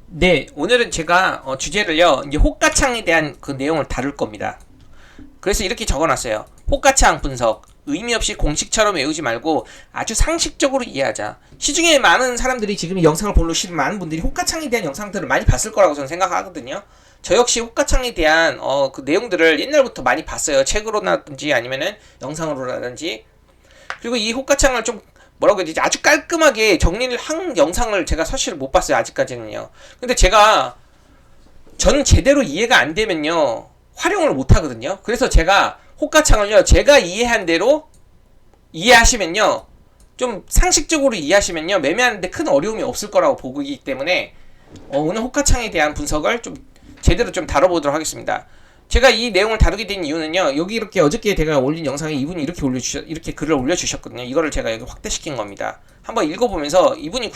네, 오늘은 제가 주제를요, 이제 호가창에 대한 그 내용을 다룰 겁니다. 그래서 이렇게 적어놨어요. 호가창 분석. 의미 없이 공식처럼 외우지 말고 아주 상식적으로 이해하자. 시중에 많은 사람들이 지금 이 영상을 보시는 많은 분들이 호가창에 대한 영상들을 많이 봤을 거라고 저는 생각하거든요. 저 역시 호가창에 대한 그 내용들을 옛날부터 많이 봤어요. 책으로라든지 아니면은 영상으로라든지. 그리고 이 호가창을 좀 뭐라고 해야 되지? 아주 깔끔하게 정리를 한 영상을 제가 사실 못 봤어요. 아직까지는요. 근데 저는 제대로 이해가 안 되면요, 활용을 못 하거든요. 그래서 제가 호가창을요, 제가 이해한 대로 이해하시면요, 좀 상식적으로 이해하시면요, 매매하는데 큰 어려움이 없을 거라고 보기 때문에 오늘 호가창에 대한 분석을 좀 제대로 좀 다뤄보도록 하겠습니다. 제가 이 내용을 다루게 된 이유는요, 여기 이렇게 어저께 제가 올린 영상에 이분이 이렇게 글을 올려주셨거든요. 이거를 제가 여기 확대시킨 겁니다. 한번 읽어보면서 이분이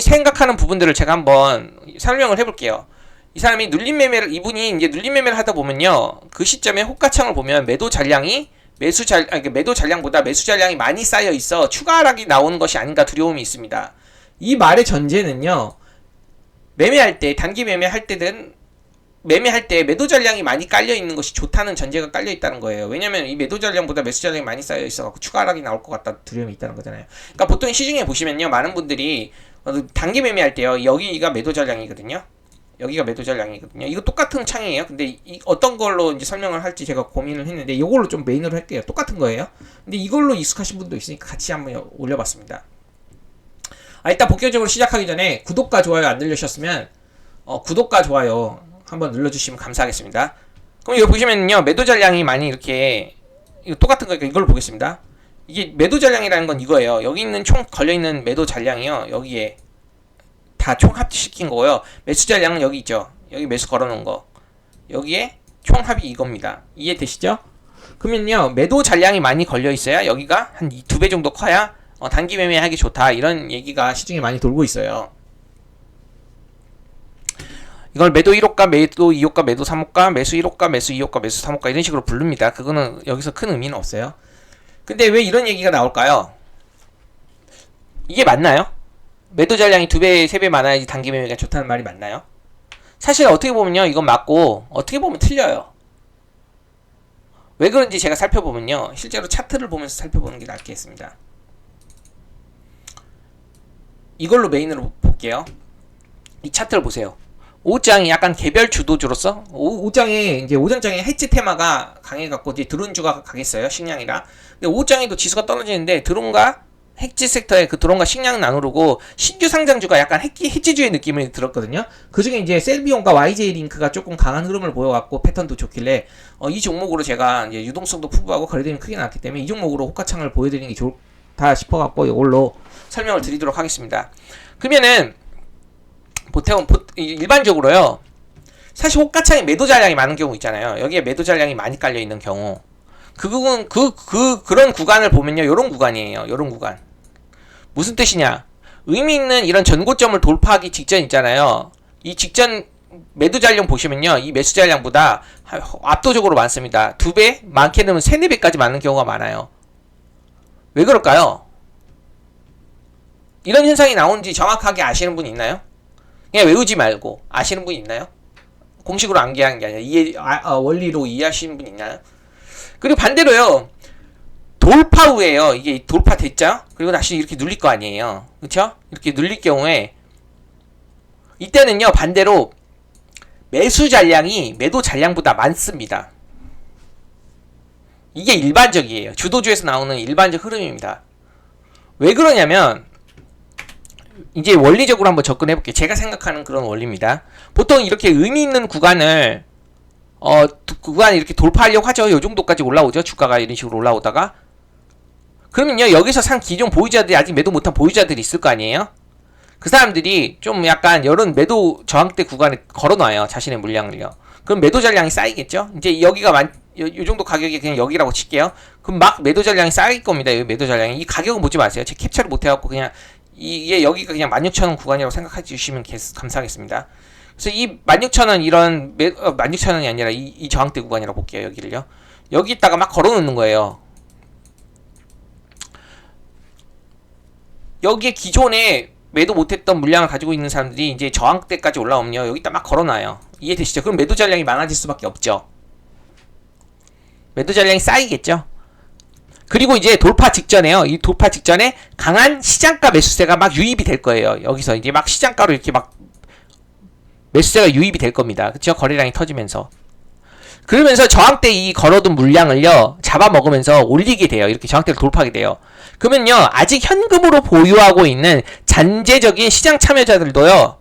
생각하는 부분들을 제가 한번 설명을 해볼게요. 이 사람이 이분이 이제 눌림 매매를 하다 보면요, 그 시점에 호가창을 보면 매도 잔량보다 매수 잔량이 많이 쌓여 있어 추가 하락이 나오는 것이 아닌가 두려움이 있습니다. 이 말의 전제는요, 단기 매매할 때 매도 잔량이 많이 깔려 있는 것이 좋다는 전제가 깔려 있다는 거예요. 왜냐면 이 매도 잔량보다 매수 잔량이 많이 쌓여 있어 추가 하락이 나올 것 같다 두려움이 있다는 거잖아요. 그러니까 보통 시중에 보시면요, 많은 분들이 단기 매매할 때요, 여기가 매도 잔량이거든요. 이거 똑같은 창이에요. 근데 어떤 걸로 이제 설명을 할지 제가 고민을 했는데 이걸로 좀 메인으로 할게요. 똑같은 거예요. 근데 이걸로 익숙하신 분도 있으니까 같이 한번 올려봤습니다. 일단 본격적으로 시작하기 전에 구독과 좋아요 안 눌러주셨으면 구독과 좋아요 한번 눌러주시면 감사하겠습니다. 그럼 여기 보시면요, 매도 잔량이 많이 이렇게, 이거 똑같은 거니까 이걸로 보겠습니다. 이게 매도 잔량이라는 건 이거예요. 여기 있는 총 걸려있는 매도 잔량이요, 여기에 다 총 합시킨 거고요. 매수 잔량은 여기 있죠. 여기 매수 걸어놓은 거, 여기에 총 합이 이겁니다. 이해되시죠? 그러면요, 매도 잔량이 많이 걸려있어야 여기가 한 2배 정도 커야 단기 매매하기 좋다, 이런 얘기가 시중에 많이 돌고 있어요. 이걸 매도 1호가, 매도 2호가, 매도 3호가, 매수 1호가, 매수 2호가, 매수 3호가 이런 식으로 부릅니다. 그거는 여기서 큰 의미는 없어요. 근데 왜 이런 얘기가 나올까요? 이게 맞나요? 매도 잔량이 2배, 3배 많아야지 단기 매매가 좋다는 말이 맞나요? 사실 어떻게 보면요, 이건 맞고 어떻게 보면 틀려요. 왜 그런지 제가 살펴보면요, 실제로 차트를 보면서 살펴보는 게 낫겠습니다. 이걸로 메인으로 볼게요. 이 차트를 보세요. 오장이 약간 개별 주도주로서 오장에 이제 오전장에 해지 테마가 강해갖고 이제 드론주가 강했어요, 식량이라. 근데 오장에도 지수가 떨어지는데 드론과 해지 섹터의 그 드론과 식량은 안 오르고 신규 상장주가 약간 해지주의 느낌이 들었거든요. 그 중에 이제 셀비온과 YJ 링크가 조금 강한 흐름을 보여갖고 패턴도 좋길래 이 종목으로 제가 이제 유동성도 풍부하고 거래대금이 크게 나왔기 때문에 이 종목으로 호가창을 보여드리는 게 좋다 싶어갖고 이걸로 설명을 드리도록 하겠습니다. 그러면은 보통 일반적으로요, 사실 호가창에 매도 잔량이 많은 경우 있잖아요. 여기에 매도 잔량이 많이 깔려 있는 경우, 그런 구간을 보면요, 요런 구간이에요. 요런 구간. 무슨 뜻이냐? 의미 있는 이런 전고점을 돌파하기 직전 있잖아요. 이 직전 매도 잔량 보시면요, 이 매수 잔량보다 압도적으로 많습니다. 2배? 많게 되면 3, 4배까지 많은 경우가 많아요. 왜 그럴까요? 이런 현상이 나오는지 정확하게 아시는 분 있나요? 그냥 외우지 말고 아시는 분 있나요? 공식으로 암기하는 게 아니라 원리로 이해하시는 분 있나요? 그리고 반대로요, 돌파 후에요, 이게 돌파됐죠? 그리고 다시 이렇게 눌릴 거 아니에요. 그쵸? 이렇게 눌릴 경우에 이때는요, 반대로 매수 잔량이 매도 잔량보다 많습니다. 이게 일반적이에요. 주도주에서 나오는 일반적 흐름입니다. 왜 그러냐면, 이제 원리적으로 한번 접근해 볼게요. 제가 생각하는 그런 원리입니다. 보통 이렇게 의미 있는 구간을 구간을 이렇게 돌파하려고 하죠. 요 정도까지 올라오죠. 주가가 이런 식으로 올라오다가, 그러면요, 여기서 산 기존 보유자들이, 아직 매도 못한 보유자들이 있을 거 아니에요. 그 사람들이 좀 약간 이런 매도 저항대 구간에 걸어놔요, 자신의 물량을요. 그럼 매도 잔량이 쌓이겠죠. 이제 여기가 요 정도 가격이 그냥 여기라고 칠게요. 그럼 막 매도 잔량이 쌓일 겁니다. 이 매도 잔량이. 이 가격은 보지 마세요. 제 캡처를 못 해갖고 그냥 이게 여기가 그냥 16,000원 구간이라고 생각해 주시면 감사하겠습니다. 그래서 이 16,000원 이런 16,000원이 아니라 이 저항대 구간이라고 볼게요. 여기를요. 여기다가 막 걸어놓는 거예요. 여기에 기존에 매도 못했던 물량을 가지고 있는 사람들이 이제 저항대까지 올라오면요, 여기다 막 걸어놔요. 이해되시죠? 그럼 매도 잔량이 많아질 수밖에 없죠. 매도 잔량이 쌓이겠죠. 그리고 이제 돌파 직전에요. 이 돌파 직전에 강한 시장가 매수세가 막 유입이 될 거예요. 여기서 이제 막 시장가로 이렇게 막 매수세가 유입이 될 겁니다. 그쵸? 거래량이 터지면서. 그러면서 저항대 이 걸어둔 물량을요, 잡아먹으면서 올리게 돼요. 이렇게 저항대를 돌파하게 돼요. 그러면요, 아직 현금으로 보유하고 있는 잔재적인 시장 참여자들도요,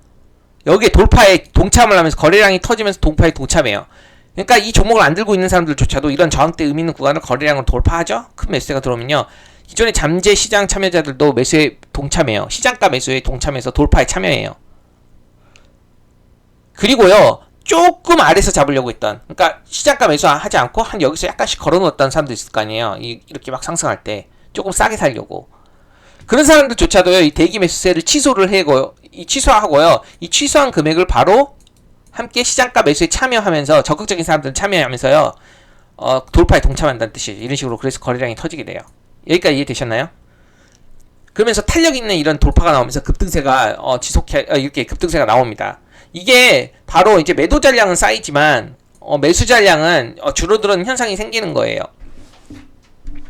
여기에 돌파에 동참을 하면서 거래량이 터지면서 돌파에 동참해요. 그러니까 이 종목을 안 들고 있는 사람들조차도 이런 저항대 의미 있는 구간을 거래량으로 돌파하죠. 큰 매수세가 들어오면요, 기존의 잠재 시장 참여자들도 매수에 동참해요. 시장가 매수에 동참해서 돌파에 참여해요. 그리고요, 조금 아래서 잡으려고 했던, 그러니까 시장가 매수하지 않고 한 여기서 약간씩 걸어놓았던 사람도 있을 거 아니에요. 이렇게 막 상승할 때 조금 싸게 살려고. 그런 사람들조차도요, 이 대기 매수세를 취소하고요, 이 취소한 금액을 바로 함께 시장가 매수에 참여하면서, 적극적인 사람들은 참여하면서요, 돌파에 동참한다는 뜻이에요. 이런 식으로. 그래서 거래량이 터지게 돼요. 여기까지 이해되셨나요? 그러면서 탄력 있는 이런 돌파가 나오면서 급등세가 이렇게 급등세가 나옵니다. 이게 바로 이제 매도 잔량은 쌓이지만 매수 잔량은 줄어드는 현상이 생기는 거예요.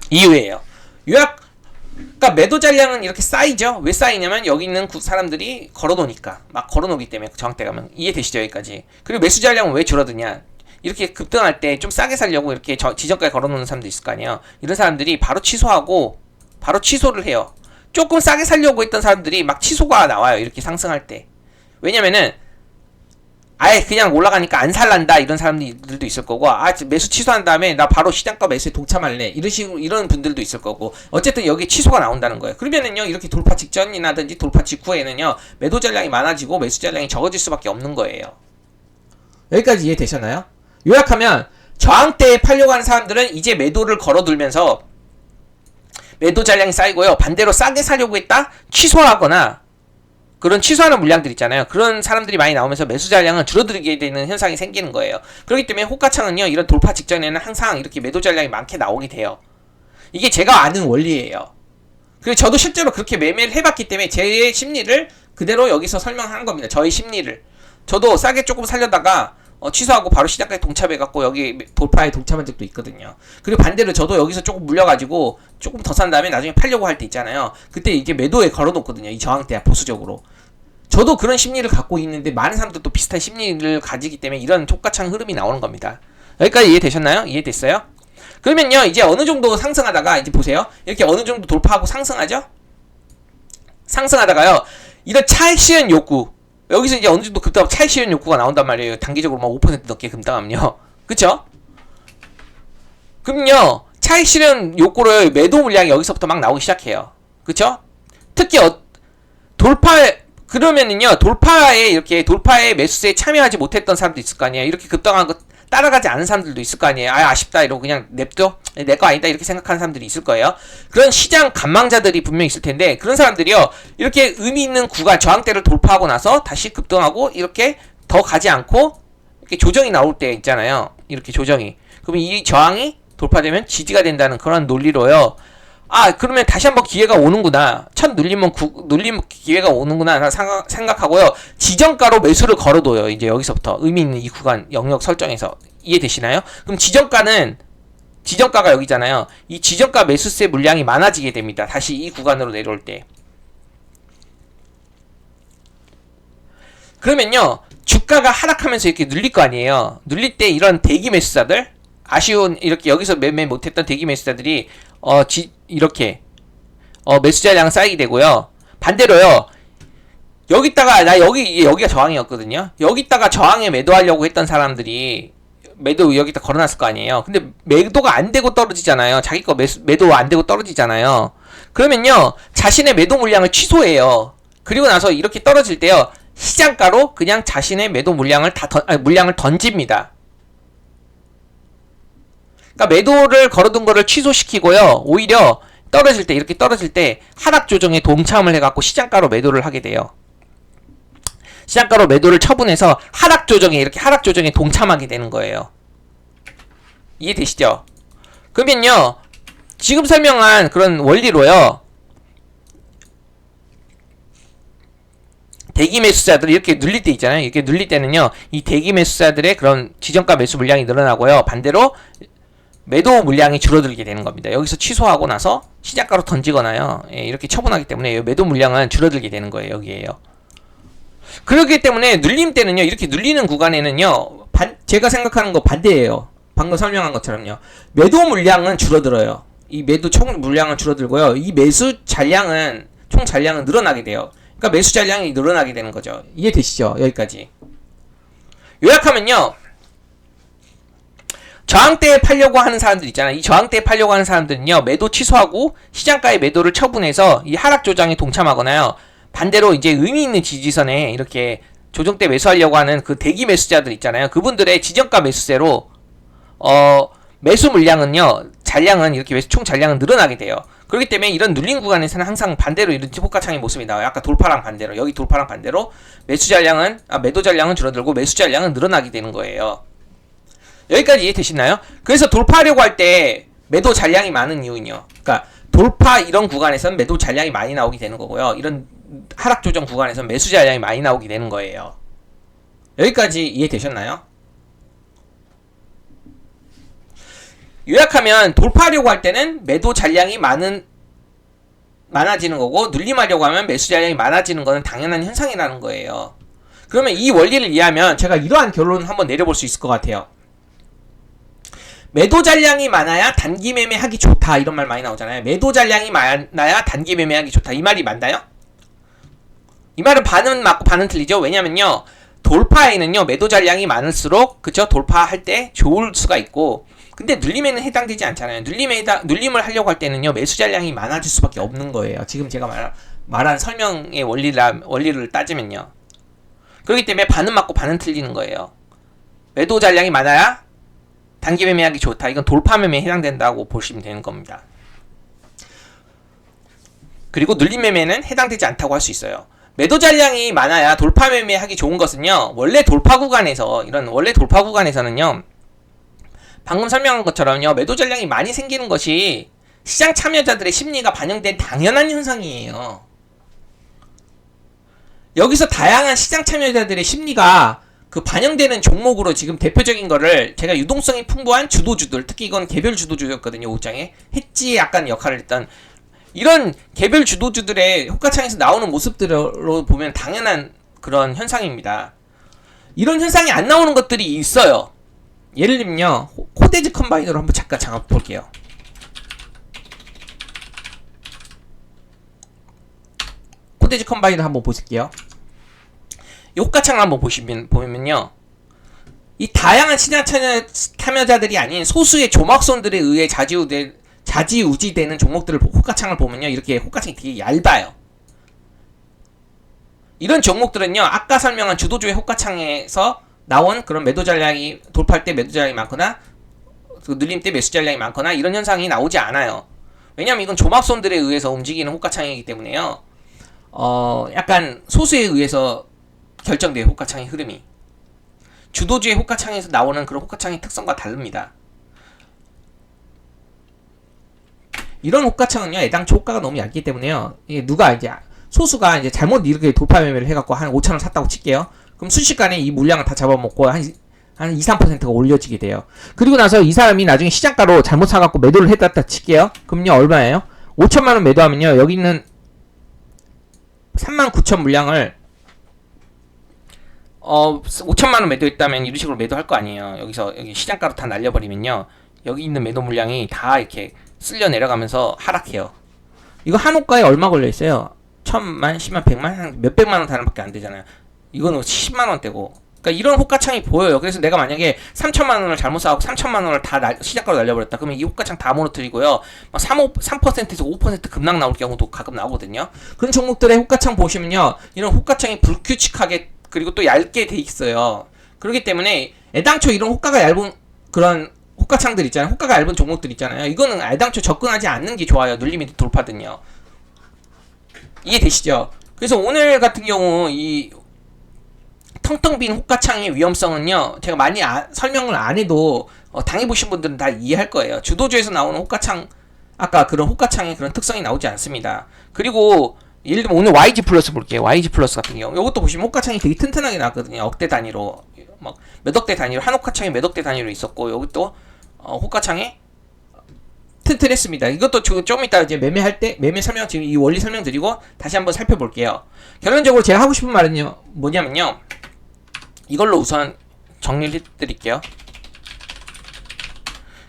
이유예요. 그러니까 매도 잔량은 이렇게 쌓이죠. 왜 쌓이냐면 여기 있는 사람들이 걸어놓으니까, 막 걸어놓기 때문에. 저항대 가면 이해되시죠? 여기까지. 그리고 매수 잔량은 왜 줄어드냐? 이렇게 급등할 때 좀 싸게 살려고 이렇게 지정가에 걸어놓는 사람도 있을 거 아니에요. 이런 사람들이 바로 취소하고 바로 취소를 해요. 조금 싸게 살려고 했던 사람들이 막 취소가 나와요. 이렇게 상승할 때. 왜냐면은 아예 그냥 올라가니까 안 살란다, 이런 사람들도 있을 거고, 매수 취소한 다음에 나 바로 시장가 매수에 동참할래, 이런 분들도 있을 거고. 어쨌든 여기 취소가 나온다는 거예요. 그러면은요, 이렇게 돌파 직전이라든지 돌파 직후에는요, 매도 잔량이 많아지고 매수 잔량이 적어질 수밖에 없는 거예요. 여기까지 이해되셨나요? 요약하면 저항대에 팔려고 하는 사람들은 이제 매도를 걸어둘면서 매도 잔량이 쌓이고요, 반대로 싸게 사려고 했다 취소하거나, 그런 취소하는 물량들 있잖아요. 그런 사람들이 많이 나오면서 매수 잔량은 줄어들게 되는 현상이 생기는 거예요. 그렇기 때문에 호가창은요, 이런 돌파 직전에는 항상 이렇게 매도 잔량이 많게 나오게 돼요. 이게 제가 아는 원리예요. 그리고 저도 실제로 그렇게 매매를 해봤기 때문에 제 심리를 그대로 여기서 설명하는 겁니다. 저의 심리를. 저도 싸게 조금 살려다가 취소하고 바로 시장까지 동참해갖고 여기 돌파에 동참한 적도 있거든요. 그리고 반대로 저도 여기서 조금 물려가지고 조금 더 산 다음에 나중에 팔려고 할 때 있잖아요. 그때 이게 매도에 걸어놓거든요. 이 저항대 보수적으로. 저도 그런 심리를 갖고 있는데 많은 사람들도 비슷한 심리를 가지기 때문에 이런 촉가창 흐름이 나오는 겁니다. 여기까지 이해되셨나요? 이해됐어요? 그러면요, 이제 어느 정도 상승하다가, 이제 보세요. 이렇게 어느 정도 돌파하고 상승하죠? 상승하다가요, 이런 차익 실현 욕구, 여기서 이제 어느 정도 급등하고 차익 실현 욕구가 나온단 말이에요. 단기적으로 막 5% 넘게 급등하면요. 그쵸? 그럼요, 차익 실현 욕구로 매도 물량이 여기서부터 막 나오기 시작해요. 그쵸? 특히 그러면은요, 돌파에 매수세에 참여하지 못했던 사람도 있을 거 아니에요. 이렇게 급등한 거 따라가지 않은 사람들도 있을 거 아니에요. 아쉽다 이러고 그냥 냅둬, 내 거 아니다, 이렇게 생각하는 사람들이 있을 거예요. 그런 시장 관망자들이 분명히 있을 텐데, 그런 사람들이요, 이렇게 의미 있는 구간 저항대를 돌파하고 나서 다시 급등하고 이렇게 더 가지 않고 이렇게 조정이 나올 때 있잖아요. 이렇게 조정이. 그러면 이 저항이 돌파되면 지지가 된다는 그런 논리로요, 그러면 다시 한번 기회가 오는구나, 첫 눌림 기회가 오는구나 생각하고요, 지정가로 매수를 걸어둬요. 이제 여기서부터 의미 있는 이 구간 영역 설정에서. 이해되시나요? 그럼 지정가가 여기잖아요. 이 지정가 매수세 물량이 많아지게 됩니다. 다시 이 구간으로 내려올 때. 그러면요, 주가가 하락하면서 이렇게 눌릴 거 아니에요. 눌릴 때 이런 대기 매수자들, 아쉬운, 이렇게 여기서 매매 못했던 대기 매수자들이 이렇게 매수 잔량 쌓이게 되고요. 반대로요, 여기가 저항이었거든요. 여기다가 저항에 매도하려고 했던 사람들이 여기다 걸어놨을 거 아니에요. 근데 매도가 안 되고 떨어지잖아요. 자기 거 매도 안 되고 떨어지잖아요. 그러면요, 자신의 매도 물량을 취소해요. 그리고 나서 이렇게 떨어질 때요, 시장가로 그냥 자신의 매도 물량을 물량을 던집니다. 그러니까 매도를 걸어둔 거를 취소시키고요, 오히려 이렇게 떨어질 때 하락 조정에 동참을 해갖고 시장가로 매도를 하게 돼요. 시장가로 매도를 처분해서 하락 조정에 동참하게 되는 거예요. 이해되시죠? 그러면요, 지금 설명한 그런 원리로요, 대기 매수자들 이렇게 눌릴 때 있잖아요. 이렇게 눌릴 때는요, 이 대기 매수자들의 그런 지정가 매수 물량이 늘어나고요. 반대로 매도 물량이 줄어들게 되는 겁니다. 여기서 취소하고 나서 시작가로 던지거나요. 예, 이렇게 처분하기 때문에 매도 물량은 줄어들게 되는 거예요. 여기에요. 그렇기 때문에 눌림 때는요, 이렇게 눌리는 구간에는요, 제가 생각하는 거 반대예요. 방금 설명한 것처럼요. 매도 물량은 줄어들어요. 이 매도 총 물량은 줄어들고요. 이 매수 잔량은, 총 잔량은 늘어나게 돼요. 그러니까 매수 잔량이 늘어나게 되는 거죠. 이해되시죠? 여기까지. 요약하면요, 저항대에 팔려고 하는 사람들 있잖아요. 이 저항대에 팔려고 하는 사람들은요, 매도 취소하고 시장가의 매도를 처분해서 이 하락 조정에 동참하거나요, 반대로 이제 의미 있는 지지선에 이렇게 조정대 매수하려고 하는 그 대기 매수자들 있잖아요. 그분들의 지정가 매수세로 매수 물량은요, 잔량은 이렇게 총 잔량은 늘어나게 돼요. 그렇기 때문에 이런 눌린 구간에서는 항상 반대로 이런 호가창의 모습이 나와요. 아까 돌파랑 반대로, 여기 돌파랑 반대로 매수 잔량은 매도 잔량은 줄어들고 매수 잔량은 늘어나게 되는 거예요. 여기까지 이해되시나요? 그래서 돌파하려고 할 때 매도 잔량이 많은 이유는요, 그러니까 돌파 이런 구간에서는 매도 잔량이 많이 나오게 되는 거고요, 이런 하락 조정 구간에서는 매수 잔량이 많이 나오게 되는 거예요. 여기까지 이해되셨나요? 요약하면 돌파하려고 할 때는 매도 잔량이 많아지는 거고, 눌림하려고 하면 매수 잔량이 많아지는 거는 당연한 현상이라는 거예요. 그러면 이 원리를 이해하면 제가 이러한 결론을 한번 내려볼 수 있을 것 같아요. 매도 잔량이 많아야 단기 매매하기 좋다, 이런 말 많이 나오잖아요. 매도 잔량이 많아야 단기 매매하기 좋다, 이 말이 맞나요? 이 말은 반은 맞고 반은 틀리죠. 왜냐면요, 돌파에는요, 매도 잔량이 많을수록, 그쵸, 돌파할 때 좋을 수가 있고, 근데 눌림에는 해당되지 않잖아요. 눌림을 하려고 할 때는요, 매수 잔량이 많아질 수밖에 없는 거예요. 지금 제가 말한 설명의 원리를 따지면요. 그렇기 때문에 반은 맞고 반은 틀리는 거예요. 매도 잔량이 많아야 단기 매매하기 좋다. 이건 돌파 매매에 해당된다고 보시면 되는 겁니다. 그리고 눌림 매매는 해당되지 않다고 할 수 있어요. 매도 잔량이 많아야 돌파 매매하기 좋은 것은요, 원래 돌파 구간에서는요, 방금 설명한 것처럼요, 매도 잔량이 많이 생기는 것이 시장 참여자들의 심리가 반영된 당연한 현상이에요. 여기서 다양한 시장 참여자들의 심리가 그 반영되는 종목으로 지금 대표적인 거를 제가 유동성이 풍부한 주도주들, 특히 이건 개별 주도주였거든요. 5장에 해지의 약간 역할을 했던 이런 개별 주도주들의 호가창에서 나오는 모습들로 보면 당연한 그런 현상입니다. 이런 현상이 안 나오는 것들이 있어요. 예를 들면요, 코데즈 컴바이너로 한번 잠깐 볼게요. 코데즈 컴바이너 한번 보실게요. 이 호가창을 한번 보면요, 이 다양한 시장 참여자들이 아닌 소수의 조막손들에 의해 자지우지되는 종목들을 호가창을 보면요, 이렇게 호가창이 되게 얇아요. 이런 종목들은요, 아까 설명한 주도주의 호가창에서 나온 그런 매도 잔량이, 돌파할 때 매도 잔량이 많거나 눌림 때 매수 잔량이 많거나 이런 현상이 나오지 않아요. 왜냐면 이건 조막손들에 의해서 움직이는 호가창이기 때문에요, 약간 소수에 의해서 결정돼요. 호가창의 흐름이 주도주의 호가창에서 나오는 그런 호가창의 특성과 다릅니다. 이런 호가창은요, 애당초 호가가 너무 얇기 때문에요, 이게 누가 이제 소수가 이제 잘못 이렇게 돌파 매매를 해갖고 한 5,000원 샀다고 칠게요. 그럼 순식간에 이 물량을 다 잡아먹고 한 2-3%가 올려지게 돼요. 그리고 나서 이 사람이 나중에 시장가로 잘못 사갖고 매도를 했다 칠게요. 그럼요, 얼마예요? 5천만원 매도하면요, 여기 있는 39,000 물량을 5천만원 매도했다면 이런 식으로 매도할 거 아니에요. 여기 시장가로 다 날려버리면요, 여기 있는 매도 물량이 다 이렇게 쓸려 내려가면서 하락해요. 이거 한 호가에 얼마 걸려있어요? 1,000만, 10만, 100만, 한 몇백만원 단위밖에 안 되잖아요. 이거는 10만원대고. 그러니까 이런 호가창이 보여요. 그래서 내가 만약에 3천만원을 잘못 사고 3천만원을 다 시작가로 날려버렸다. 그러면 이 호가창 다 무너뜨리고요, 3%에서 5% 급락 나올 경우도 가끔 나오거든요. 그런 종목들의 호가창 보시면요, 이런 호가창이 불규칙하게 그리고 또 얇게 돼 있어요. 그렇기 때문에 애당초 이런 호가가 얇은 그런 호가창들 있잖아요. 호가가 얇은 종목들 있잖아요. 이거는 애당초 접근하지 않는 게 좋아요. 눌림이 돌파든요. 이해되시죠? 그래서 오늘 같은 경우 이 텅텅 빈 호가창의 위험성은요, 제가 많이 설명을 안 해도 당해보신 분들은 다 이해할 거예요. 주도주에서 나오는 호가창, 아까 그런 호가창의 그런 특성이 나오지 않습니다. 그리고 예를 들면 오늘 YG 플러스 볼게요. YG 플러스 같은 경우 이것도 보시면 호가창이 되게 튼튼하게 나왔거든요. 억대 단위로 막 몇 억대 단위로 한 호가창이 몇 억대 단위로 있었고 여기 또 호가창이 튼튼했습니다. 이것도 좀 이따 이제 매매할 때 매매 설명 지금 이 원리 설명드리고 다시 한번 살펴볼게요. 결론적으로 제가 하고 싶은 말은요 뭐냐면요 이걸로 우선 정리를 해드릴게요.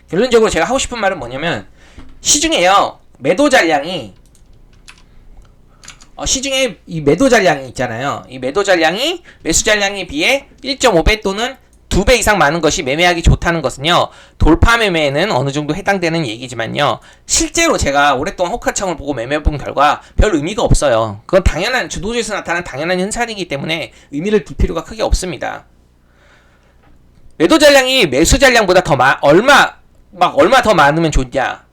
결론적으로 제가 하고 싶은 말은 뭐냐면 시중에요 매도 잔량이 시중에 이 매도 잔량이 있잖아요. 이 매도 잔량이 매수 잔량에 비해 1.5배 또는 2배 이상 많은 것이 매매하기 좋다는 것은요 돌파 매매에는 어느 정도 해당되는 얘기지만요 실제로 제가 오랫동안 호가창을 보고 매매해본 결과 별 의미가 없어요. 그건 당연한 주도주에서 나타난 당연한 현상이기 때문에 의미를 둘 필요가 크게 없습니다. 매도 잔량이 매수 잔량보다 얼마 더 많으면 좋냐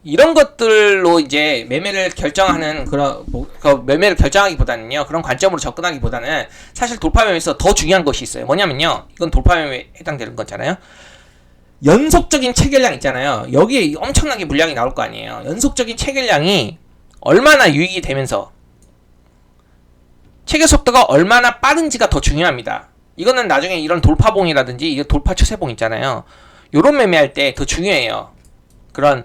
이런 것들로 이제 매매를 결정하는 매매를 결정하기보다는요 그런 관점으로 접근하기보다는 사실 돌파 매매에서 더 중요한 것이 있어요. 뭐냐면요 이건 돌파 매매에 해당되는 거잖아요. 연속적인 체결량 있잖아요. 여기에 엄청나게 물량이 나올 거 아니에요. 연속적인 체결량이 얼마나 유익이 되면서 체결 속도가 얼마나 빠른지가 더 중요합니다. 이거는 나중에 이런 돌파봉이라든지 이게 돌파 추세봉 있잖아요. 요런 매매할 때 더 중요해요. 그런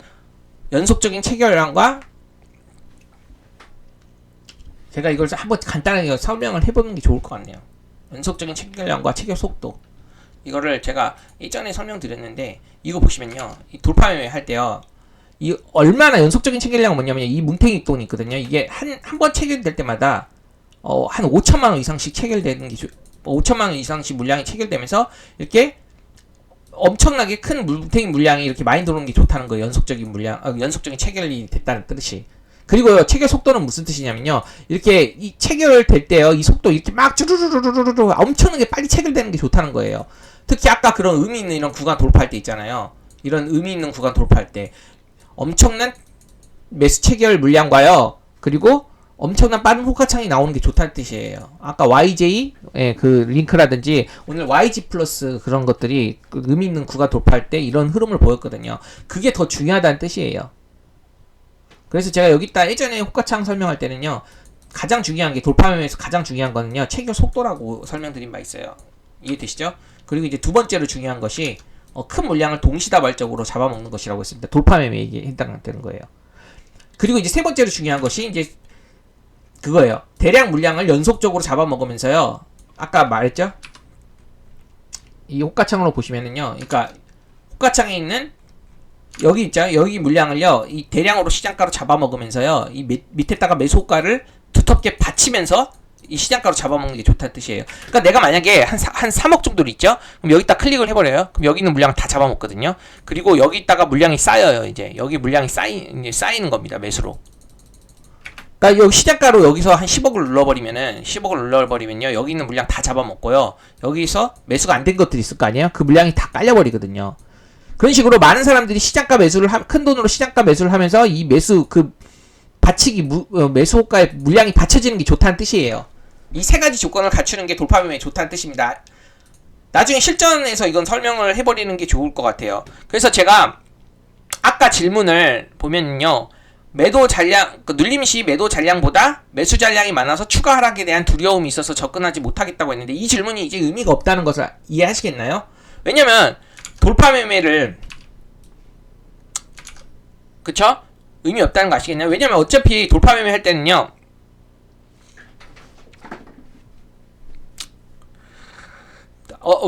연속적인 체결량과 제가 이걸 한번 간단하게 설명을 해보는 게 좋을 것 같네요. 연속적인 체결량과 체결 속도 이거를 제가 예전에 설명드렸는데 이거 보시면요 이 돌파 매매 할 때요 이 얼마나 연속적인 체결량은 뭐냐면 이 뭉탱이 돈이 있거든요. 이게 한 번 체결될 때마다 한 5천만원 이상씩 체결되는 게 5천만원 이상씩 물량이 체결되면서 이렇게 엄청나게 큰 뭉탱이 물량이 이렇게 많이 들어오는 게 좋다는 거예요. 연속적인 체결이 됐다는 뜻이. 그리고요, 체결 속도는 무슨 뜻이냐면요. 이렇게 이 체결될 때요, 이 속도 이렇게 막 쭈루루루루루 엄청나게 빨리 체결되는 게 좋다는 거예요. 특히 아까 그런 의미 있는 이런 구간 돌파할 때 있잖아요. 이런 의미 있는 구간 돌파할 때 엄청난 매수 체결 물량과요, 그리고 엄청난 빠른 호가창이 나오는 게 좋다는 뜻이에요. 아까 YJ 그 링크라든지 오늘 YG 플러스 그런 것들이 그 의미 있는 구간 돌파할 때 이런 흐름을 보였거든요. 그게 더 중요하다는 뜻이에요. 그래서 제가 여기다 예전에 호가창 설명할 때는요, 가장 중요한 게 돌파 매매에서 가장 중요한 거는요 체결 속도라고 설명드린 바 있어요. 이해되시죠? 그리고 이제 두 번째로 중요한 것이 큰 물량을 동시다발적으로 잡아먹는 것이라고 했습니다. 돌파 매매에 해당되는 거예요. 그리고 이제 세 번째로 중요한 것이 이제 그거예요. 대량 물량을 연속적으로 잡아먹으면서요. 아까 말했죠? 이 호가창으로 보시면은요. 그러니까 호가창에 있는 여기 있죠? 여기 물량을요. 이 대량으로 시장가로 잡아먹으면서요. 이 밑에다가 매수 호가를 두텁게 받치면서 이 시장가로 잡아먹는 게 좋다는 뜻이에요. 그러니까 내가 만약에 한 3억 정도로 있죠? 그럼 여기다 클릭을 해버려요. 그럼 여기 있는 물량을 다 잡아먹거든요. 그리고 여기다가 물량이 쌓여요. 이제 여기 물량이 쌓이는 겁니다. 매수로. 그러니까 여기 시장가로 여기서 한 10억을 눌러버리면요 여기 있는 물량 다 잡아먹고요 여기서 매수가 안 된 것들이 있을 거 아니에요. 그 물량이 다 깔려버리거든요. 그런 식으로 많은 사람들이 시장가 매수를 큰 돈으로 시장가 매수를 하면서 이 매수 그 받치기 매수 호가에 물량이 받쳐지는 게 좋다는 뜻이에요. 이 세 가지 조건을 갖추는 게 돌파 매매에 좋다는 뜻입니다. 나중에 실전에서 이건 설명을 해버리는 게 좋을 것 같아요. 그래서 제가 아까 질문을 보면요. 매도 잔량, 눌림 시 매도 잔량보다 매수 잔량이 많아서 추가 하락에 대한 두려움이 있어서 접근하지 못하겠다고 했는데 이 질문이 이제 의미가 없다는 것을 이해하시겠나요? 왜냐면 돌파 매매를 그쵸? 의미 없다는 거 아시겠나요? 왜냐면 어차피 돌파 매매 할 때는요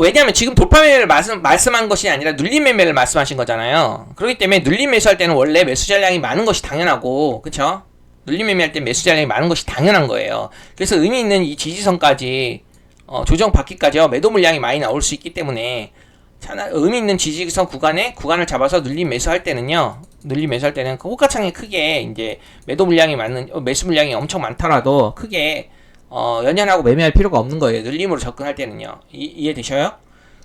왜냐면 지금 돌파 매매를 말씀한 것이 아니라 눌림 매매를 말씀하신 거잖아요. 그렇기 때문에 눌림 매수할 때는 원래 매수 잔량이 많은 것이 당연하고, 그쵸? 눌림 매매할 때 매수 잔량이 많은 것이 당연한 거예요. 그래서 의미 있는 이 지지선까지, 조정 받기까지요, 매도 물량이 많이 나올 수 있기 때문에, 의미 있는 지지선 구간을 잡아서 눌림 매수할 때는요, 그 호가창이 크게, 이제, 매수 물량이 엄청 많더라도, 크게, 연연하고 매매할 필요가 없는 거예요. 눌림으로 접근할 때는요. 이해되셔요?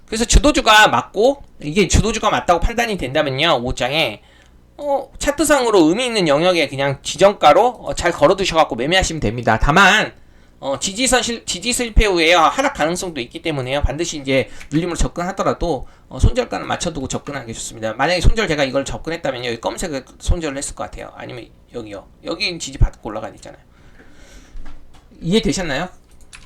그래서 주도주가 맞고, 이게 주도주가 맞다고 판단이 된다면요, 5장에, 차트상으로 의미 있는 영역에 그냥 지정가로 잘 걸어두셔갖고 매매하시면 됩니다. 다만, 지지 실패 후에 하락 가능성도 있기 때문에요. 반드시 이제 눌림으로 접근하더라도, 손절가는 맞춰두고 접근하는 게 좋습니다. 만약에 손절 제가 이걸 접근했다면요, 여기 검색을 손절을 했을 것 같아요. 아니면 여기요. 여기 지지 받고 올라가야 되잖아요. 이해되셨나요?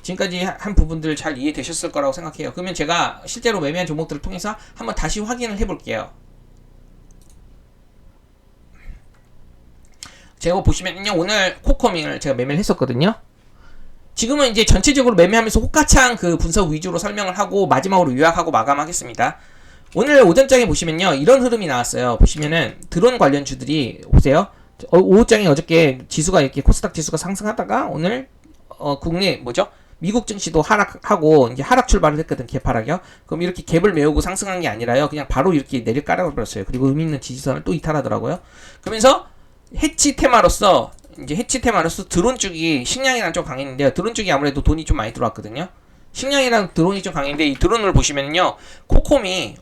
지금까지 한 부분들 잘 이해되셨을 거라고 생각해요. 그러면 제가 실제로 매매한 종목들을 통해서 한번 다시 확인을 해볼게요. 제가 보시면요, 오늘 코코밍을 제가 매매를 했었거든요. 지금은 이제 전체적으로 매매하면서 호가창 그 분석 위주로 설명을 하고 마지막으로 요약하고 마감하겠습니다. 오늘 오전장에 보시면요, 이런 흐름이 나왔어요. 보시면은 드론 관련주들이 보세요. 오후장에 어저께 지수가 이렇게 코스닥 지수가 상승하다가 오늘 국내 뭐죠? 미국 증시도 하락하고 이제 하락 출발을 했거든, 개파락이요. 그럼 이렇게 갭을 메우고 상승한 게 아니라요, 그냥 바로 이렇게 내려 깔아버렸어요. 그리고 의미 있는 지지선을 또 이탈하더라고요. 그러면서 해치 테마로서 드론 쪽이 식량이랑 좀 강했는데요. 드론 쪽이 아무래도 돈이 좀 많이 들어왔거든요. 식량이랑 드론이 좀 강했는데 이 드론을 보시면요, 코콤이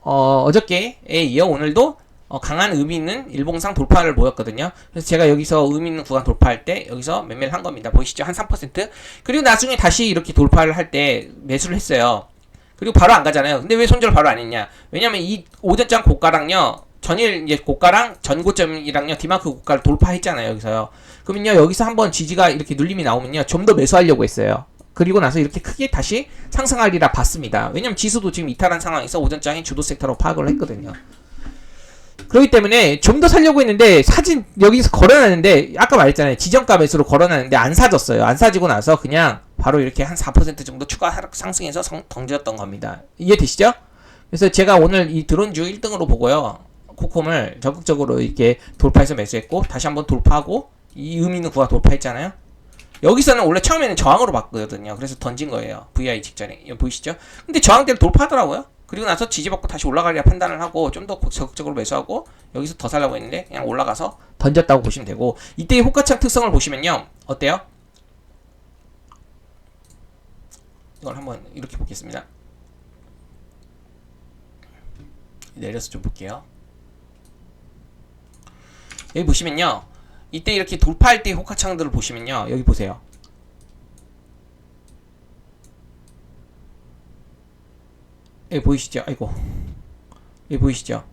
어저께에 이어 오늘도 강한 의미 있는 일봉상 돌파를 보였거든요. 그래서 제가 여기서 의미 있는 구간 돌파할 때 여기서 매매를 한 겁니다. 보이시죠? 한 3%. 그리고 나중에 다시 이렇게 돌파를 할 때 매수를 했어요. 그리고 바로 안 가잖아요. 근데 왜 손절 바로 안 했냐? 왜냐면 이 오전장 고가랑요, 전일 이제 고가랑 전고점이랑요, 디마크 고가를 돌파했잖아요, 여기서요. 그러면요, 여기서 한번 지지가 이렇게 눌림이 나오면요, 좀 더 매수하려고 했어요. 그리고 나서 이렇게 크게 다시 상승하리라 봤습니다. 왜냐면 지수도 지금 이탈한 상황에서 오전장이 주도 섹터로 파악을 했거든요. 그렇기 때문에 좀 더 살려고 했는데 사진 여기서 걸어놨는데 아까 말했잖아요. 지정가 매수로 걸어놨는데 안 사졌어요. 안 사지고 나서 그냥 바로 이렇게 한 4% 정도 추가 하락 상승해서 던졌던 겁니다. 이해되시죠? 그래서 제가 오늘 이 드론주 1등으로 보고요, 코콤을 적극적으로 이렇게 돌파해서 매수했고 다시 한번 돌파하고 이 의미 있는 구간 돌파했잖아요. 여기서는 원래 처음에는 저항으로 봤거든요. 그래서 던진 거예요. VI 직전에. 보이시죠? 근데 저항대를 돌파하더라고요. 그리고 나서 지지받고 다시 올라가리라 판단을 하고 좀 더 적극적으로 매수하고 여기서 더 살라고 했는데 그냥 올라가서 던졌다고 보시면 되고, 이때의 호가창 특성을 보시면요, 어때요? 이걸 한번 이렇게 보겠습니다. 내려서 좀 볼게요. 여기 보시면요, 이때 이렇게 돌파할 때의 호가창들을 보시면요, 여기 보세요. 여기 보이시죠? 아이고, 여기 보이시죠?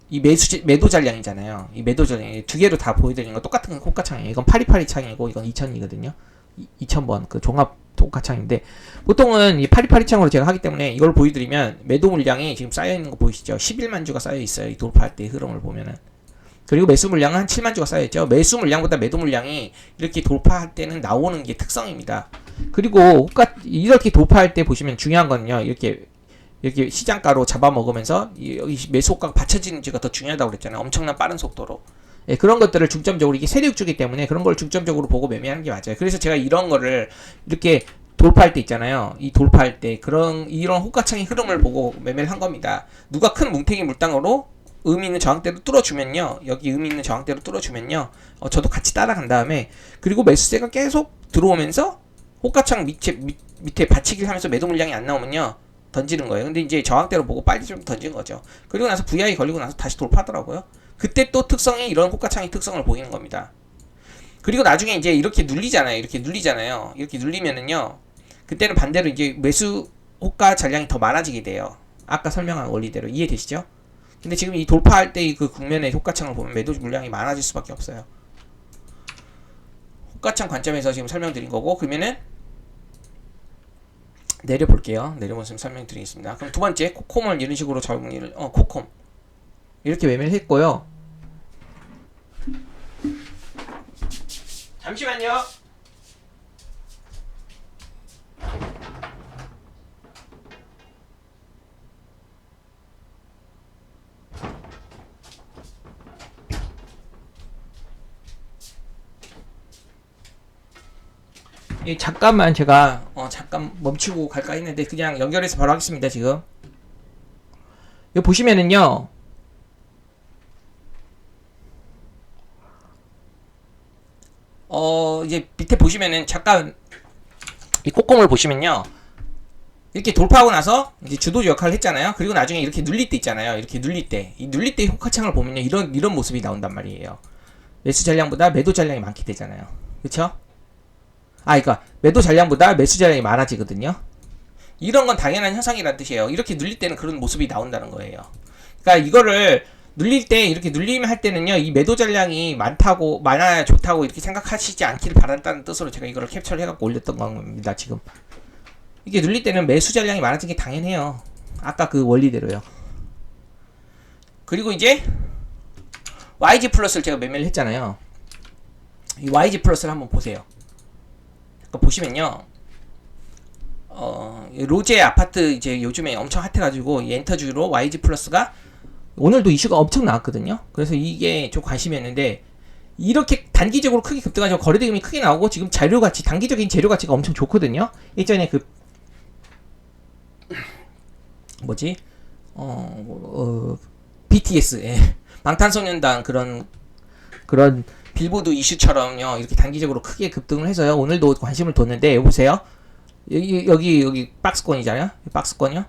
이 매도 잔량이잖아요. 이 매도 잔량 두 개로 다 보여드리는 거 똑같은 호가창이에요. 이건 파리파리 창이고 이건 2000이거든요. 2000번 그 종합 호가창인데, 보통은 이 파리파리 창으로 제가 하기 때문에 이걸 보여드리면 매도 물량이 지금 쌓여 있는 거 보이시죠? 11만 주가 쌓여 있어요. 이 돌파할 때 흐름을 보면은. 그리고 매수 물량은 한 7만 주가 쌓여 있죠. 매수 물량보다 매도 물량이 이렇게 돌파할 때는 나오는 게 특성입니다. 그리고 이렇게 돌파할 때 보시면 중요한 거는요, 이렇게 시장가로 잡아먹으면서 여기 매수 호가가 받쳐지는지가 더 중요하다고 그랬잖아요. 엄청난 빠른 속도로. 예, 그런 것들을 중점적으로, 이게 세력주기 때문에 그런 걸 중점적으로 보고 매매하는 게 맞아요. 그래서 제가 이런 거를 이렇게 돌파할 때 있잖아요. 이 돌파할 때 이런 호가창의 흐름을 보고 매매를 한 겁니다. 누가 큰 뭉탱이 물당으로 의미 있는 저항대로 뚫어주면요, 여기 의미 있는 저항대로 뚫어주면요, 저도 같이 따라간 다음에, 그리고 매수세가 계속 들어오면서 호가창 밑에 받치기를 하면서 매도 물량이 안 나오면요, 던지는 거예요. 근데 이제 저항대로 보고 빨리 좀 던진 거죠. 그리고 나서 VI 걸리고 나서 다시 돌파하더라고요. 그때 또 특성이 이런 호가창의 특성을 보이는 겁니다. 그리고 나중에 이제 이렇게 눌리잖아요. 이렇게 눌리면은요, 그때는 반대로 이제 매수 호가 잔량이 더 많아지게 돼요. 아까 설명한 원리대로. 이해되시죠? 근데 지금 이 돌파할 때 그 국면의 호가창을 보면 매도 물량이 많아질 수밖에 없어요. 호가창 관점에서 지금 설명드린 거고, 그러면은 내려볼게요. 내려보면서 설명드리겠습니다. 그럼 두 번째, 코콤을 이런 식으로 정리를, 코콤 이렇게 매매를 했고요. 잠시만요. 잠깐만, 제가 잠깐 멈추고 갈까 했는데 그냥 연결해서 바로 하겠습니다. 지금 여기 보시면은요, 이제 밑에 보시면은 잠깐 이 코콤을 보시면요, 이렇게 돌파하고 나서 이제 주도주 역할을 했잖아요. 그리고 나중에 이렇게 눌릴 때 있잖아요. 이렇게 눌릴 때, 이 눌릴 때 호가창을 보면요, 이런 모습이 나온단 말이에요. 매수 잔량보다 매도 잔량이 많게 되잖아요. 그쵸? 그러니까 매도 잔량보다 매수 잔량이 많아지거든요. 이런 건 당연한 현상이라는 뜻이에요. 이렇게 눌릴 때는 그런 모습이 나온다는 거예요. 그러니까 이거를 눌릴 때 이렇게 눌리면 할 때는요 이 매도 전량이 많아야 좋다고 이렇게 생각하시지 않기를 바란다는 뜻으로 제가 이거를 캡처를 해갖고 올렸던 겁니다. 지금 이게 눌릴 때는 매수 전량이 많아지는 게 당연해요. 아까 그 원리대로요. 그리고 이제 YG 플러스를 제가 매매를 했잖아요. 이 YG 플러스를 한번 보세요. 보시면요 로제 아파트 이제 요즘에 엄청 핫해가지고 이 엔터주로 YG 플러스가 오늘도 이슈가 엄청 나왔거든요. 그래서 이게 좀 관심이었는데 이렇게 단기적으로 크게 급등하죠. 거래대금이 크게 나오고 지금 재료가치 단기적인 재료가치가 엄청 좋거든요. 예전에 그 뭐지 BTS 방탄소년단 그런 빌보드 이슈처럼요 이렇게 단기적으로 크게 급등을 해서요 오늘도 관심을 뒀는데 여보세요 여기 박스권이잖아요. 박스권이요.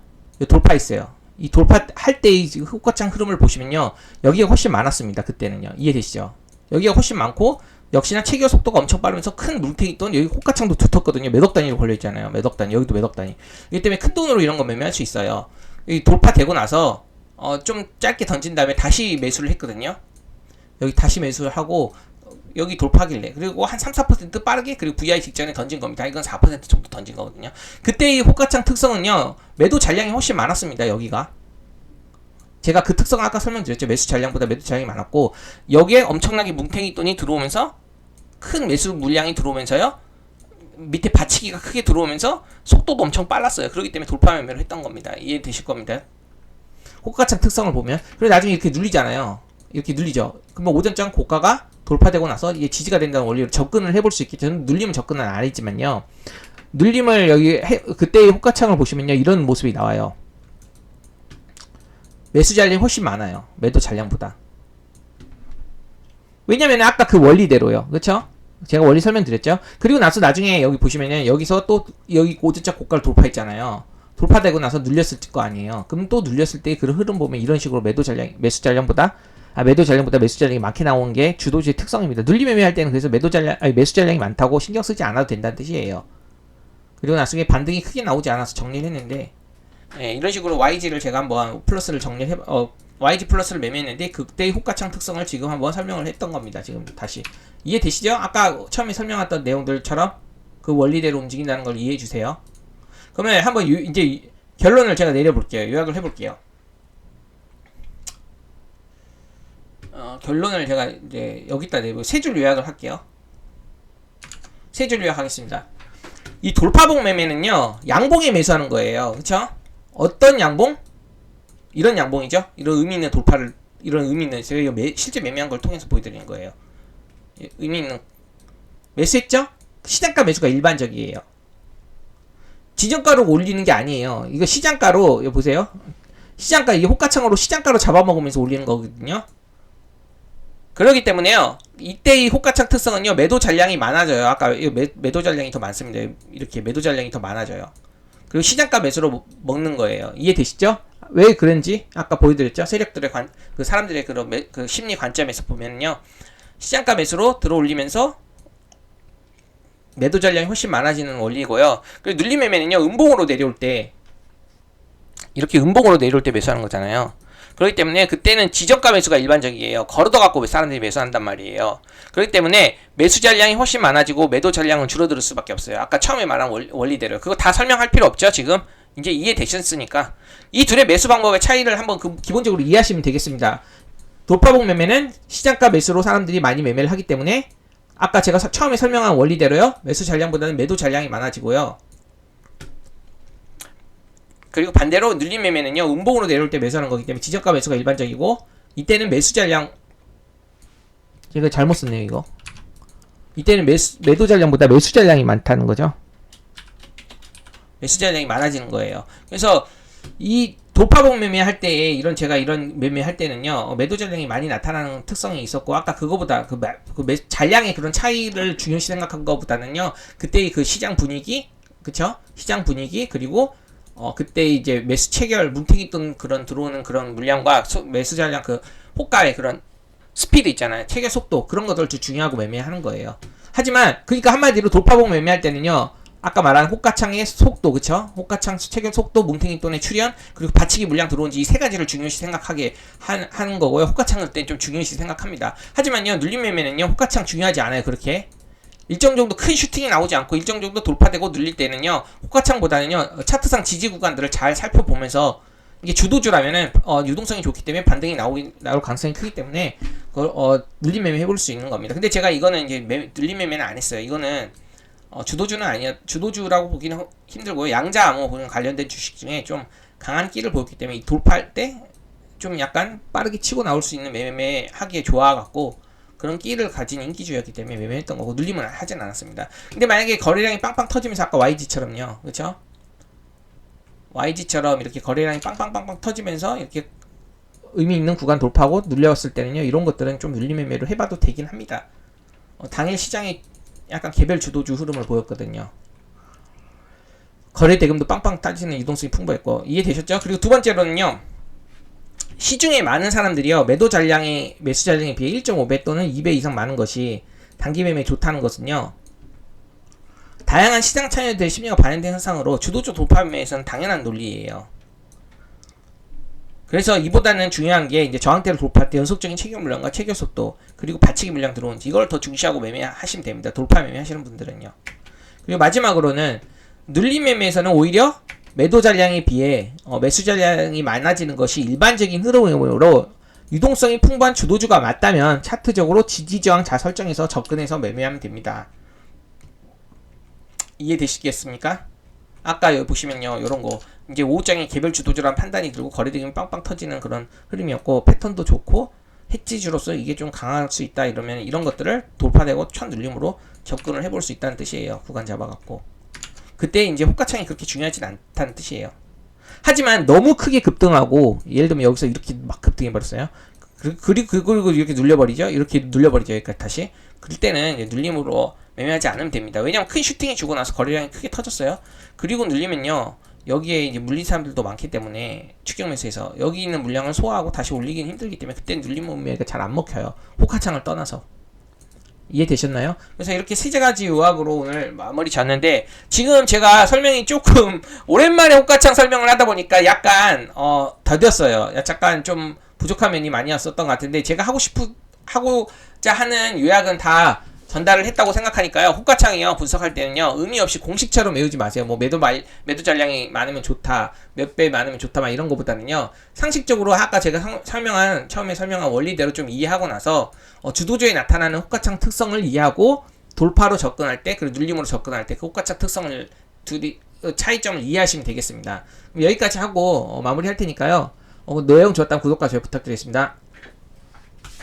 돌파했어요. 이 돌파할 때의 호가창 흐름을 보시면요 여기가 훨씬 많았습니다. 그때는요 이해되시죠? 여기가 훨씬 많고 역시나 체결 속도가 엄청 빠르면서 큰 물탱이 돈 여기 호가창도 두텁거든요. 몇억 단위로 걸려있잖아요. 몇억 단위 여기도 몇억 단위. 이기 때문에 큰 돈으로 이런 거 매매할 수 있어요. 여기 돌파되고 나서 좀 짧게 던진 다음에 다시 매수를 했거든요. 여기 다시 매수를 하고 여기 돌파길래 그리고 한 3-4% 빠르게 그리고 VI 직전에 던진 겁니다. 이건 4% 정도 던진 거거든요. 그때의 호가창 특성은요 매도 잔량이 훨씬 많았습니다. 여기가 제가 그 특성을 아까 설명드렸죠. 매수 잔량보다 매도 잔량이 많았고 여기에 엄청나게 뭉탱이 돈이 들어오면서 큰 매수 물량이 들어오면서요 밑에 받치기가 크게 들어오면서 속도도 엄청 빨랐어요. 그렇기 때문에 돌파 매매를 했던 겁니다. 이해되실 겁니다. 호가창 특성을 보면 그리고 나중에 이렇게 눌리잖아요. 이렇게 눌리죠. 그러면 오전장 고가가 돌파되고 나서 이게 지지가 된다는 원리로 접근을 해볼 수 있겠죠. 저는 눌리면 접근은 안 했지만요. 눌림을 그때의 호가창을 보시면요. 이런 모습이 나와요. 매수 잔량이 훨씬 많아요. 매도 잔량보다. 왜냐면 아까 그 원리대로요. 그쵸? 제가 원리 설명드렸죠. 그리고 나서 나중에 여기 보시면은 여기서 또 여기 오전장 고가를 돌파했잖아요. 돌파되고 나서 눌렸을 거 아니에요. 그럼 또 눌렸을 때 그 흐름 보면 이런 식으로 매수 잔량보다 매수 잔량이 많게 나온 게 주도주의 특성입니다. 눌림 매매할 때는 그래서 매수 잔량이 많다고 신경 쓰지 않아도 된다는 뜻이에요. 그리고 나중에 반등이 크게 나오지 않아서 정리를 했는데 이런 식으로 YG를 제가 한번 플러스를 YG 플러스를 매매했는데 그때의 호가창 특성을 지금 한번 설명을 했던 겁니다. 지금 다시 이해되시죠? 아까 처음에 설명했던 내용들처럼 그 원리대로 움직인다는 걸 이해해 주세요. 그러면 한번 이제 결론을 제가 내려볼게요. 요약을 해볼게요. 결론을 제가 이제 여기다 내고 세 줄 요약을 할게요. 세 줄 요약하겠습니다. 이 돌파봉 매매는요 양봉에 매수하는 거예요. 그쵸? 어떤 양봉? 이런 양봉이죠. 이런 의미 있는 돌파를 이런 의미 있는 제가 실제 매매한 걸 통해서 보여드리는 거예요. 의미 있는 매수했죠? 시장가 매수가 일반적이에요. 지정가로 올리는 게 아니에요. 이거 시장가로 이거 보세요. 시장가 이게 호가창으로 시장가로 잡아먹으면서 올리는 거거든요. 그렇기 때문에요. 이때의 호가창 특성은요. 매도 잔량이 많아져요. 아까 매도 잔량이 더 많습니다. 이렇게 매도 잔량이 더 많아져요. 그리고 시장가 매수로 먹는 거예요. 이해되시죠? 왜 그런지 아까 보여드렸죠. 세력들의 그 사람들의 그 심리 관점에서 보면요. 시장가 매수로 들어올리면서 매도 잔량이 훨씬 많아지는 원리고요. 그리고 눌림 매매는요. 음봉으로 내려올 때 이렇게 음봉으로 내려올 때 매수하는 거잖아요. 그렇기 때문에 그때는 지정가 매수가 일반적이에요. 걸어다 갖고 사람들이 매수한단 말이에요. 그렇기 때문에 매수 잔량이 훨씬 많아지고 매도 잔량은 줄어들 수밖에 없어요. 아까 처음에 말한 원리대로. 그거 다 설명할 필요 없죠. 지금 이제 이해되셨으니까 이 둘의 매수 방법의 차이를 한번 기본적으로 이해하시면 되겠습니다. 돌파봉 매매는 시장가 매수로 사람들이 많이 매매를 하기 때문에 아까 제가 처음에 설명한 원리대로요. 매수 잔량보다는 매도 잔량이 많아지고요. 그리고 반대로 눌림 매매는요. 음봉으로 내려올 때 매수하는 거기 때문에 지정가 매수가 일반적이고 이때는 매수 잔량 제가 잘못 썼네요. 이거 이때는 매도 잔량보다 매수 잔량이 많다는 거죠. 매수 잔량이 많아지는 거예요. 그래서 이 돌파봉 매매할 때에 제가 이런 매매할 때는요. 매도 잔량이 많이 나타나는 특성이 있었고 아까 그거보다 잔량의 그런 차이를 중요시 생각한 것보다는요. 그때의 그 시장 분위기 그쵸? 시장 분위기 그리고 그때 이제 매수 체결 뭉탱이 뜬 그런 들어오는 그런 물량과 매수 잔량 그 호가의 그런 스피드 있잖아요. 체결 속도 그런 것들 중요하고 매매하는 거예요. 하지만 그러니까 한마디로 돌파봉 매매할 때는요. 아까 말한 호가창의 속도, 그쵸? 호가창 체결 속도, 뭉탱이 돈의 출현, 그리고 받치기 물량 들어온지 이 세 가지를 중요시 생각하게 하는 거고요. 호가창 넣을 땐 좀 중요시 생각합니다. 하지만요, 눌림 매매는요, 호가창 중요하지 않아요, 그렇게. 일정 정도 큰 슈팅이 나오지 않고 일정 정도 돌파되고 눌릴 때는요, 호가창보다는요, 차트상 지지 구간들을 잘 살펴보면서 이게 주도주라면은 유동성이 좋기 때문에 반등이 나올 가능성이 크기 때문에 그걸 눌림 매매 해볼 수 있는 겁니다. 근데 제가 이거는 이제 눌림 매매는 안 했어요. 이거는 주도주는 아니야. 주도주라고 보기는 힘들고요. 양자 암호 관련된 주식 중에 좀 강한 끼를 보였기 때문에 이 돌파할 때 좀 약간 빠르게 치고 나올 수 있는 매매 하기에 좋아갖고 그런 끼를 가진 인기주였기 때문에 매매했던 거고 눌림은 하진 않았습니다. 근데 만약에 거래량이 빵빵 터지면서 아까 YG처럼요, 그렇죠? YG처럼 이렇게 거래량이 빵빵빵빵 터지면서 이렇게 의미 있는 구간 돌파하고 눌려왔을 때는요, 이런 것들은 좀 눌림 매매로 해봐도 되긴 합니다. 당일 시장이 약간 개별 주도주 흐름을 보였거든요. 거래 대금도 빵빵 따지는 유동성이 풍부했고 이해되셨죠? 그리고 두 번째로는요, 시중에 많은 사람들이요, 매수 잔량에 비해 1.5배 또는 2배 이상 많은 것이 단기 매매에 좋다는 것은요, 다양한 시장 참여들의 심리가 반영된 현상으로 주도주 돌파 매매에서는 당연한 논리예요. 그래서 이보다는 중요한 게 이제 저항대를 돌파할 때 연속적인 체결 물량과 체결 속도, 그리고 받치기 물량 들어온지 이걸 더 중시하고 매매하시면 됩니다. 돌파 매매 하시는 분들은요. 그리고 마지막으로는 눌림 매매에서는 오히려 매도 잔량에 비해 매수 잔량이 많아지는 것이 일반적인 흐름이므로 유동성이 풍부한 주도주가 맞다면 차트적으로 지지저항 잘 설정해서 접근해서 매매하면 됩니다. 이해되시겠습니까? 아까 여기 보시면요, 요런거 이제 오후장에 개별 주도주라는 판단이 들고 거래대금이 빵빵 터지는 그런 흐름이었고 패턴도 좋고 해지주로서 이게 좀 강할 수 있다 이러면 이런 것들을 돌파되고 첫 눌림으로 접근을 해볼 수 있다는 뜻이에요. 구간 잡아갖고 그때 이제 호가창이 그렇게 중요하진 않다는 뜻이에요. 하지만 너무 크게 급등하고 예를 들면 여기서 이렇게 막 급등해버렸어요. 그리고 이렇게 눌려버리죠. 이렇게 눌려버리죠. 여기까지 다시. 그럴 때는 이제 눌림으로 매매하지 않으면 됩니다. 왜냐면 큰 슈팅이 주고 나서 거래량이 크게 터졌어요. 그리고 눌리면요, 여기에 이제 물린 사람들도 많기 때문에 추격 매수해서 여기 있는 물량을 소화하고 다시 올리기는 힘들기 때문에 그때 눌림 매매가 잘 안 먹혀요. 호가창을 떠나서. 이해되셨나요? 그래서 이렇게 세 가지 요약으로 오늘 마무리 졌는데, 지금 제가 설명이 조금 오랜만에 호가창 설명을 하다 보니까 약간 더뎠어요. 약간 좀 부족한 면이 많이 왔었던 것 같은데, 제가 하고자 하는 요약은 다 전달을 했다고 생각하니까요. 호가창이요, 분석할 때는요, 의미 없이 공식처럼 외우지 마세요. 뭐 매도 잔량이 많으면 좋다, 몇 배 많으면 좋다, 막 이런 거보다는요, 상식적으로 아까 제가 처음에 설명한 원리대로 좀 이해하고 나서 주도주에 나타나는 호가창 특성을 이해하고 돌파로 접근할 때, 그리고 눌림으로 접근할 때 그 호가창 특성을 차이점을 이해하시면 되겠습니다. 여기까지 하고 마무리할 테니까요. 내용 좋았다면 구독과 좋아요 부탁드리겠습니다.